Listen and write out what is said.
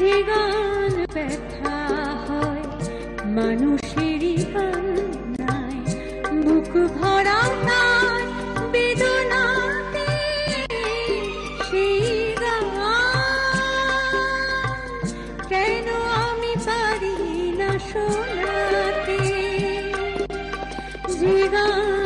যে গান ব্যথা হয় মানুষেরই কান্নায়, বুক ভরা তার বেদনাতে, সেই গান কেন আমি পারি না শোনাতে, যে গান